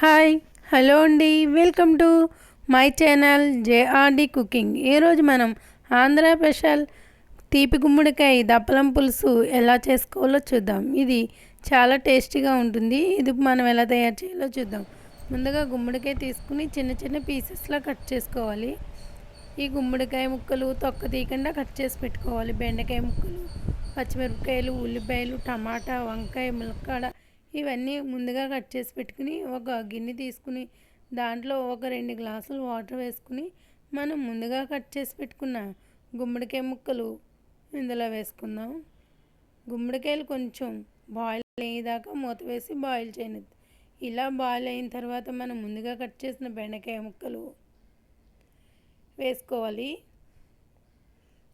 Hi hello అండి, welcome to my channel JRD cooking. ఈరోజు మనం ఆంధ్ర స్పెషల్ తీపి గుమ్మడికాయ దప్పలం పులుసు ఎలా చేసుకోవాలో చూద్దాం. ఇది చాలా టేస్టీగా ఉంటుంది. ఇది మనం ఎలా తయారు చేయాలో చూద్దాం. ముందుగా గుమ్మడికాయ తీసుకుని చిన్న చిన్న పీసెస్లా కట్ చేసుకోవాలి. ఈ గుమ్మడికాయ ముక్కలు తొక్క తీయకుండా కట్ చేసి పెట్టుకోవాలి. బెండకాయ ముక్కలు, పచ్చిమిరపకాయలు, ఉల్లిపాయలు, టమాటా, వంకాయ, ముక్కల ఇవన్నీ ముందుగా కట్ చేసి పెట్టుకుని ఒక గిన్నె తీసుకుని దాంట్లో ఒక 2 గ్లాసులు వాటర్ వేసుకుని మనం ముందుగా కట్ చేసి పెట్టుకున్న గుమ్మడికాయ ముక్కలు ఇందులో వేసుకుందాం. గుమ్మడికాయలు కొంచెం బాయిల్ అయ్యేదాకా మూత వేసి బాయిల్ చేయనిద్దాం. ఇలా బాయిల్ అయిన తర్వాత మనం ముందుగా కట్ చేసిన బెండకాయ ముక్కలు వేసుకోవాలి.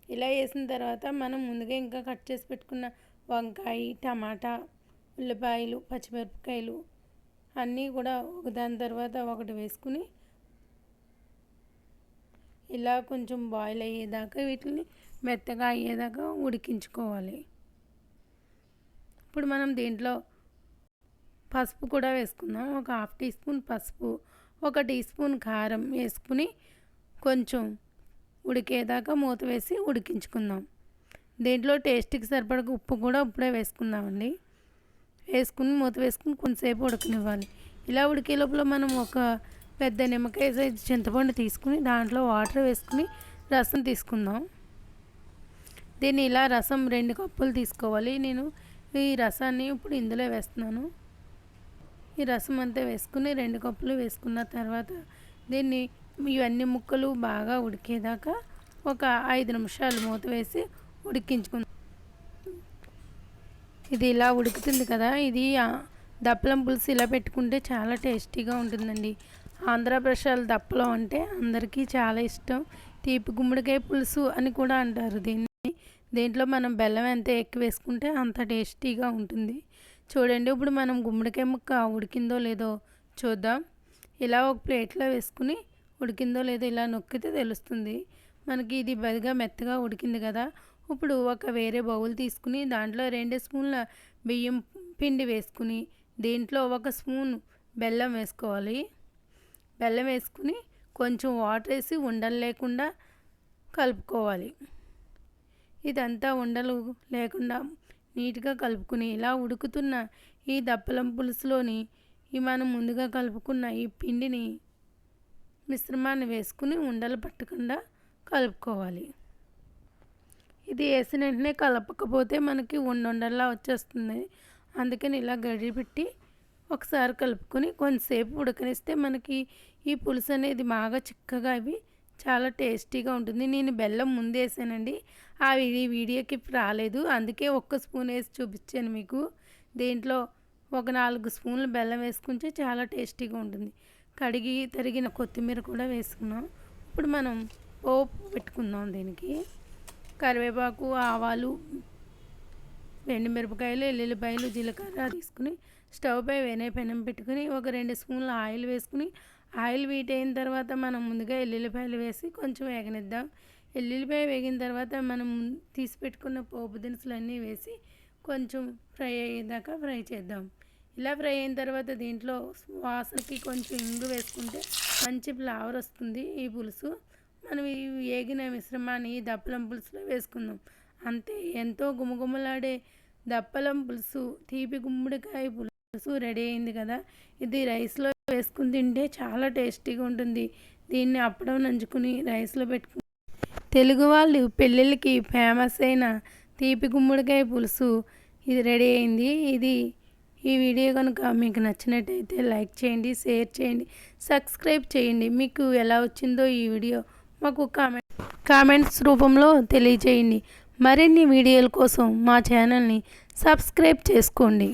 ఇలా వేసిన తర్వాత మనం ముందుగా ఇంకా కట్ చేసి పెట్టుకున్న వంకాయ, టమాటా, ఉల్లిపాయలు, పచ్చిమిరపకాయలు అన్నీ కూడా ఒకదాని తర్వాత ఒకటి వేసుకుని ఇలా కొంచెం బాయిల్ అయ్యేదాకా వీటిని మెత్తగా అయ్యేదాకా ఉడికించుకోవాలి. ఇప్పుడు మనం దీంట్లో పసుపు కూడా వేసుకుందాం. ఒక 1/2 టీ స్పూన్ పసుపు, 1 టీ స్పూన్ కారం వేసుకుని కొంచెం ఉడికేదాకా మూత వేసి ఉడికించుకుందాం. దీంట్లో టేస్ట్కి సరిపడ ఉప్పు కూడా ఇప్పుడే వేసుకుందామండి. వేసుకుని మూత వేసుకుని కొంతసేపు ఉడకనివ్వాలి. ఇలా ఉడికే లోపల మనం ఒక పెద్ద నిమ్మకాయ సైజు చింతపండు తీసుకుని దాంట్లో వాటర్ వేసుకుని రసం తీసుకుందాం. దీన్ని ఇలా రసం 2 కప్పులు తీసుకోవాలి. నేను ఈ రసాన్ని ఇప్పుడు ఇందులో వేస్తున్నాను. ఈ రసం అంతా వేసుకుని 2 కప్పులు వేసుకున్న తర్వాత దీన్ని ఇవన్నీ ముక్కలు బాగా ఉడికేదాకా ఒక 5 నిమిషాలు మూత వేసి ఉడికించుకుందాం. ఇది ఇలా ఉడుకుతుంది కదా, ఇది దప్పలం పులుసు ఇలా పెట్టుకుంటే చాలా టేస్టీగా ఉంటుందండి. ఆంధ్ర స్పెషల్ దప్పలం అంటే అందరికీ చాలా ఇష్టం. తీపి గుమ్మడికాయ పులుసు అని కూడా అంటారు దీన్ని. దీంట్లో మనం బెల్లం ఎంత ఎక్కువ వేసుకుంటే అంత టేస్టీగా ఉంటుంది. చూడండి, ఇప్పుడు మనం గుమ్మడికాయ ముక్క ఉడికిందో లేదో చూద్దాం. ఇలా ఒక ప్లేట్లో వేసుకుని ఉడికిందో లేదో ఇలా నొక్కితే తెలుస్తుంది మనకి. ఇది బాగా మెత్తగా ఉడికింది కదా. ఇప్పుడు ఒక వేరే బౌల్ తీసుకుని దాంట్లో 2 స్పూన్ల బియ్యం పిండి వేసుకుని దీంట్లో 1 స్పూన్ బెల్లం వేసుకోవాలి. బెల్లం వేసుకుని కొంచెం వాటర్ వేసి ఉండలు లేకుండా కలుపుకోవాలి. ఇదంతా ఉండలు లేకుండా నీట్గా కలుపుకుని ఇలా ఉడుకుతున్న ఈ దప్పలం పులుసులోని ఈ మనం ముందుగా కలుపుకున్న ఈ పిండిని మిశ్రమాన్ని వేసుకుని ఉండలు పట్టకుండా కలుపుకోవాలి. ఇది వేసిన వెంటనే కలపకపోతే మనకి ఉండలా వచ్చేస్తుంది. అందుకని ఇలా గడి పెట్టి ఒకసారి కలుపుకొని కొంతసేపు ఉడకనిస్తే మనకి ఈ పులుసు అనేది బాగా చిక్కగా అవి చాలా టేస్టీగా ఉంటుంది. నేను బెల్లం ముందు వేసానండి, ఈ వీడియోకి రాలేదు, అందుకే 1 స్పూన్ వేసి చూపించాను మీకు. దీంట్లో ఒక 4 స్పూన్లు బెల్లం వేసుకుంటే చాలా టేస్టీగా ఉంటుంది. కడిగి తరిగిన కొత్తిమీర కూడా వేసుకున్నాం. ఇప్పుడు మనం పోపు పెట్టుకుందాం. దీనికి కరివేపాకు, ఆవాలు, ఎండుమిరపకాయలు, ఎల్లుల్లిపాయలు, జీలకర్ర తీసుకుని స్టవ్ పై వేరే పెనం పెట్టుకుని ఒక 2 స్పూన్ల ఆయిల్ వేసుకుని ఆయిల్ హీట్ అయిన తర్వాత మనం ముందుగా ఎల్లుల్లిపాయలు వేసి కొంచెం వేగనిద్దాం. ఎల్లుల్లిపాయ వేగిన తర్వాత మనం తీసి పెట్టుకున్న పోపు దినుసులన్నీ వేసి కొంచెం ఫ్రై అయ్యేదాకా ఫ్రై చేద్దాం. ఇలా ఫ్రై అయిన తర్వాత దీంట్లో వాసనకి కొంచెం ఇంగు వేసుకుంటే మంచి ఫ్లేవర్ వస్తుంది ఈ పులుసు. మనం ఈ వేగిన మిశ్రమాన్ని దప్పలం పులుసులో వేసుకుందాం. అంతే, ఎంతో గుమగుమలాడే దప్పలం పులుసు, తీపి గుమ్మడికాయ పులుసు రెడీ అయింది కదా. ఇది రైస్లో వేసుకుని తింటే చాలా టేస్టీగా ఉంటుంది. దీన్ని అప్పడం నంచుకుని రైస్లో పెట్టుకుని తెలుగు వాళ్ళు పెళ్ళిళ్ళకి ఫేమస్ అయిన తీపి గుమ్మడికాయ పులుసు ఇది రెడీ అయింది. ఈ వీడియో కనుక మీకు నచ్చినట్టయితే లైక్ చేయండి, షేర్ చేయండి, సబ్స్క్రైబ్ చేయండి. మీకు ఎలా వచ్చిందో ఈ వీడియో మాకు కామెంట్స్ రూపంలో తెలియజేయండి. మరిన్ని వీడియోల కోసం మా ఛానల్ని సబ్స్క్రైబ్ చేసుకోండి.